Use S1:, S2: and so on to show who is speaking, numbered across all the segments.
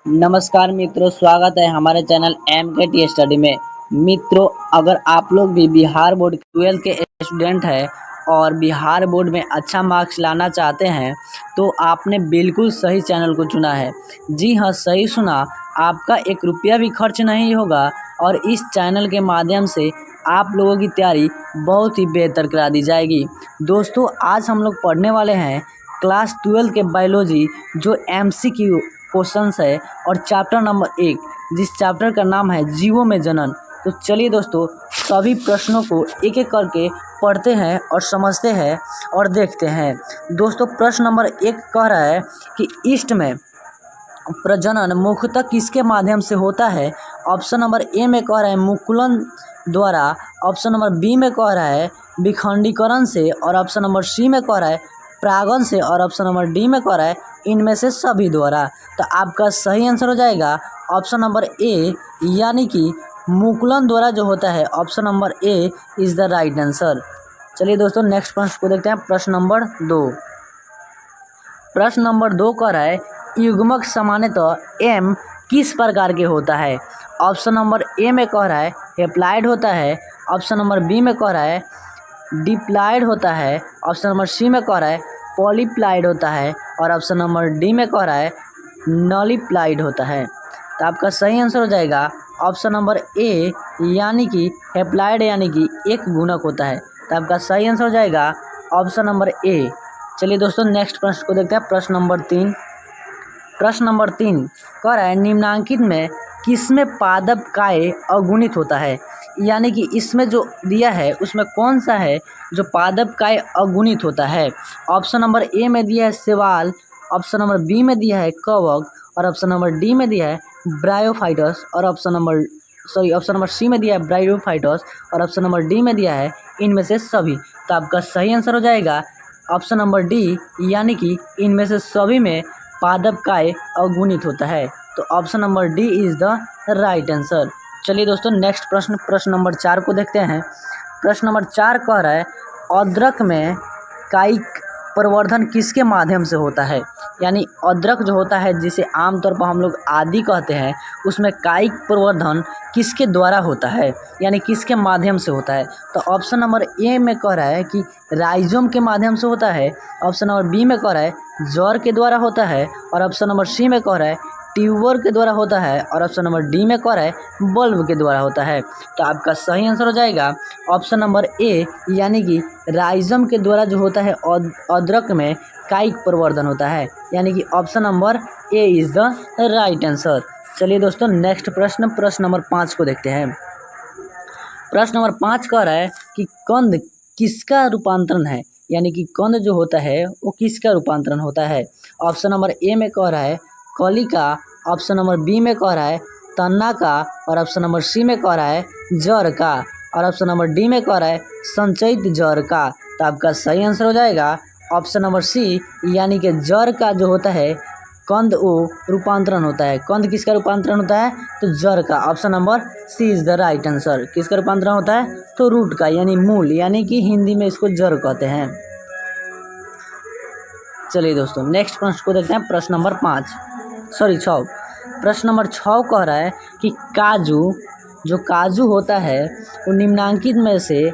S1: नमस्कार मित्रों, स्वागत है हमारे चैनल एम के टी स्टडी में। मित्रों, अगर आप लोग भी बिहार बोर्ड 12 के स्टूडेंट हैं और बिहार बोर्ड में अच्छा मार्क्स लाना चाहते हैं तो आपने बिल्कुल सही चैनल को चुना है। जी हाँ, सही सुना, आपका 1 रुपया भी खर्च नहीं होगा और इस चैनल के माध्यम से आप लोगों की तैयारी बहुत ही बेहतर करा दी जाएगी। दोस्तों, आज हम लोग पढ़ने वाले हैं क्लास 12 के बायोलॉजी, जो MCQ क्वेश्चंस है और चैप्टर नंबर 1, जिस चैप्टर का नाम है जीवों में जनन। तो चलिए दोस्तों, सभी प्रश्नों को एक एक करके पढ़ते हैं और समझते हैं और देखते हैं। दोस्तों, प्रश्न नंबर 1 कह रहा है कि ईस्ट में प्रजनन मुख्यतः किसके माध्यम से होता है। ऑप्शन नंबर ए में कह रहा है मुकुलन द्वारा, ऑप्शन नंबर बी में कह रहा है विखंडीकरण से, और ऑप्शन नंबर सी में कह रहा है परागण से, और ऑप्शन नंबर डी में कह रहा है इनमें से सभी द्वारा। तो आपका सही आंसर हो जाएगा ऑप्शन नंबर ए, यानी कि मुकुलन द्वारा जो होता है। Option number A is the right answer. चलिए दोस्तों, नेक्स्ट प्रश्न को देखते हैं। प्रश्न नंबर 2। प्रश्न नंबर 2 कह रहा है युग्मक सामान्यतः एम किस प्रकार के होता है। ऑप्शन नंबर ए में कह रहा है हेप्लाइड होता है, ऑप्शन नंबर बी में कह रहा है डिप्लाइड होता है, ऑप्शन नंबर सी में कह रहा है पॉलीप्लाइड होता है, और ऑप्शन नंबर डी में कह रहा है नॉलीप्लाइड होता है। तो आपका सही आंसर हो जाएगा ऑप्शन नंबर ए, यानी कि हेप्लाइड यानी कि एक गुणक होता है। तो आपका सही आंसर हो जाएगा ऑप्शन नंबर ए। चलिए दोस्तों, नेक्स्ट प्रश्न को देखते हैं। प्रश्न नंबर 3। प्रश्न नंबर 3 कह रहा है निम्नांकित में किसमें पादप काय अगुणित होता है। यानी कि इसमें जो दिया है उसमें कौन सा है जो पादप काय अगुणित होता है। ऑप्शन नंबर ए में दिया है शैवाल, ऑप्शन नंबर बी में दिया है कवक, और ऑप्शन नंबर डी में दिया है ब्रायोफाइटस, और ऑप्शन नंबर सी में दिया है ब्रायोफाइटस, और ऑप्शन नंबर डी में दिया है इनमें से सभी। तो आपका सही आंसर हो जाएगा ऑप्शन नंबर डी, यानी कि इनमें से सभी में पादप काय अगुणित होता है। तो option number D is the right answer. चलिए दोस्तों, नेक्स्ट प्रश्न नंबर 4 को देखते हैं। प्रश्न नंबर 4 कह रहा है अदरक में कायिक प्रवर्धन किसके माध्यम से होता है। यानी अदरक जो होता है, जिसे आमतौर पर हम लोग आदि कहते हैं, उसमें कायिक प्रवर्धन किसके द्वारा होता है, यानी किसके माध्यम से होता है। तो ऑप्शन नंबर ए में कह रहा है कि राइजोम के माध्यम से होता है, ऑप्शन नंबर बी में कह रहा है जड़ के द्वारा होता है, और ऑप्शन नंबर सी में कह रहा है ट्यूबर के द्वारा होता है, और ऑप्शन नंबर डी में कह रहा है बल्ब के द्वारा होता है। तो आपका सही आंसर हो जाएगा ऑप्शन नंबर ए, यानी कि राइजम के द्वारा जो होता है अदरक में कायिक प्रवर्धन होता है, यानी कि option number A is the right answer. चलिए दोस्तों, नेक्स्ट प्रश्न नंबर 5 को देखते हैं। प्रश्न नंबर 5 कह रहा है कि कंद किसका रूपांतरण है। यानी कि कंद जो होता है वो किसका रूपांतरण होता है। ऑप्शन नंबर ए में कह रहा है कली का, ऑप्शन नंबर बी में कह रहा है तना का, और ऑप्शन नंबर सी में कह रहा है जड़ का, और ऑप्शन नंबर डी में कह रहा है संचयित जड़ का। तो आपका सही आंसर हो जाएगा ऑप्शन नंबर सी, यानी कि जड़ का जो होता है कंद वो रूपांतरण होता है। कंद किसका रूपांतरण होता है, तो जड़ का। Option number C is the right answer. किसका रूपांतरण होता है, तो रूट का, यानी मूल, यानी कि हिंदी में इसको जड़ कहते हैं। चलिए दोस्तों, नेक्स्ट प्रश्न को देखते हैं। प्रश्न नंबर 6। प्रश्न नंबर 6 कह रहा है कि काजू होता है वो निम्नांकित में से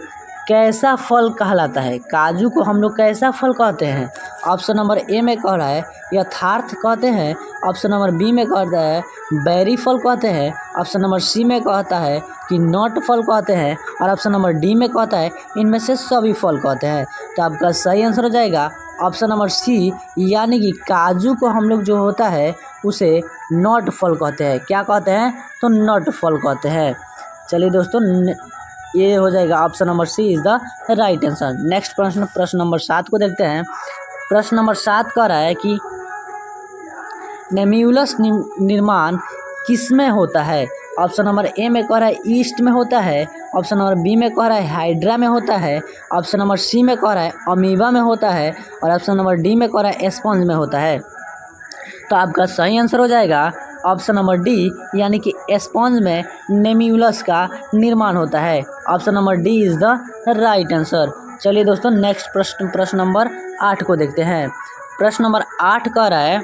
S1: कैसा फल कहलाता है। काजू को हम लोग कैसा फल कहते हैं। ऑप्शन नंबर ए में कह रहा है यथार्थ कहते हैं, ऑप्शन नंबर बी में कहता है बैरी फल कहते हैं, ऑप्शन नंबर सी में कहता है कि नट फल कहते हैं, और ऑप्शन नंबर डी में कहता है इनमें से सभी फल कहते हैं। तो आपका सही आंसर हो जाएगा ऑप्शन नंबर सी, यानी कि काजू को हम लोग जो होता है उसे नट फल कहते हैं। क्या कहते हैं, तो नट फल कहते हैं। चलिए दोस्तों, ये हो जाएगा option number C is the right answer. Next प्रश्न नंबर 7 को देखते हैं। प्रश्न नंबर 7 कह रहा है कि नेम्यूलस निर्माण किसमें होता है। ऑप्शन नंबर ए में कह रहा है ईस्ट में होता है, ऑप्शन नंबर बी में कह रहा है हाइड्रा में होता है, ऑप्शन नंबर सी में कह रहा है अमीबा में होता है, और ऑप्शन नंबर डी में कह रहा है स्पंज में होता है। तो आपका सही आंसर हो जाएगा ऑप्शन नंबर डी, यानी कि स्पंज में नेम्यूलस का निर्माण होता है। Option number D is the right answer. चलिए दोस्तों, नेक्स्ट प्रश्न नंबर 8 को देखते हैं। प्रश्न नंबर 8 कह रहा है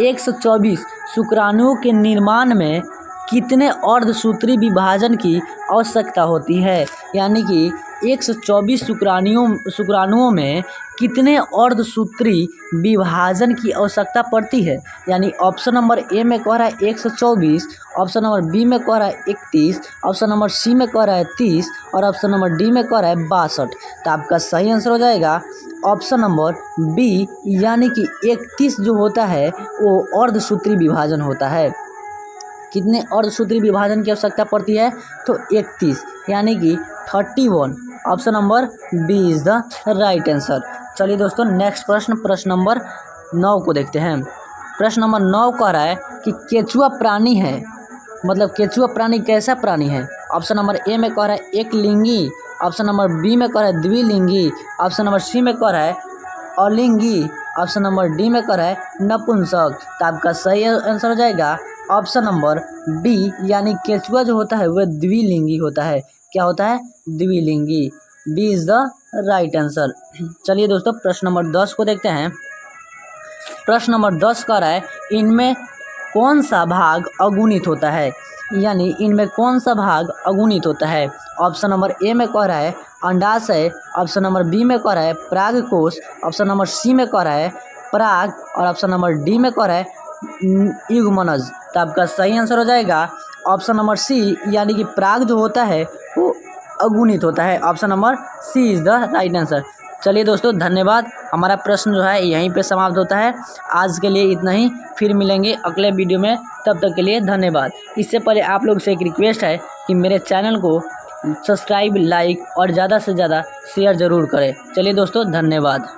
S1: 124 शुक्राणुओं के निर्माण में कितने अर्धसूत्री विभाजन की आवश्यकता होती है? यानी कि 124 शुक्राणुओं में कितने अर्धसूत्री विभाजन की आवश्यकता पड़ती है? यानी ऑप्शन नंबर ए में कह रहा है 124, ऑप्शन नंबर बी में कह रहा है 31, ऑप्शन नंबर सी में कह रहा है 30 और ऑप्शन नंबर डी में कह रहा है 62। तो आपका सही आंसर हो जाएगा ऑप्शन नंबर बी, यानी कि 31 जो होता है वो अर्धसूत्री विभाजन होता है। कितने अर्धसूत्री विभाजन की आवश्यकता पड़ती है? तो 31, यानी कि 31। Option number B is the right answer. चलिए दोस्तों नेक्स्ट प्रश्न नंबर 9 को देखते हैं। प्रश्न नंबर 9 कह रहा है कि केचुआ प्राणी है, मतलब केचुआ प्राणी कैसा प्राणी है? ऑप्शन नंबर ए में कह रहा है एक लिंगी, ऑप्शन नंबर बी में कह रहा है द्विलिंगी, ऑप्शन नंबर सी में कह रहा है अलिंगी, ऑप्शन नंबर डी में कह रहा है नपुंसक। तो आपका सही आंसर हो जाएगा ऑप्शन नंबर बी, यानी केचुआ जो होता है वह द्विलिंगी होता है। क्या होता है? द्विलिंगी। B is the right answer. चलिए दोस्तों प्रश्न नंबर 10 को देखते हैं। प्रश्न नंबर 10 कह रहा है इनमें कौन सा भाग अगुणित होता है? यानी इनमें कौन सा भाग अगुणित होता है? ऑप्शन नंबर ए में कह रहा है अंडाशय, ऑप्शन नंबर बी में कह रहा है परागकोश, ऑप्शन नंबर सी में कह रहा है पराग और ऑप्शन नंबर डी में कह रहा है युग्मनज। तो आपका सही आंसर हो जाएगा ऑप्शन नंबर सी, यानी कि पराग जो होता है वो अगुणित होता है। Option number C is the right answer. चलिए दोस्तों धन्यवाद। हमारा प्रश्न जो है यहीं पे समाप्त होता है। आज के लिए इतना ही, फिर मिलेंगे अगले वीडियो में। तब तक के लिए धन्यवाद। इससे पहले आप लोग से एक रिक्वेस्ट है कि मेरे चैनल को सब्सक्राइब, लाइक और ज़्यादा से ज़्यादा शेयर ज़रूर करें। चलिए दोस्तों धन्यवाद।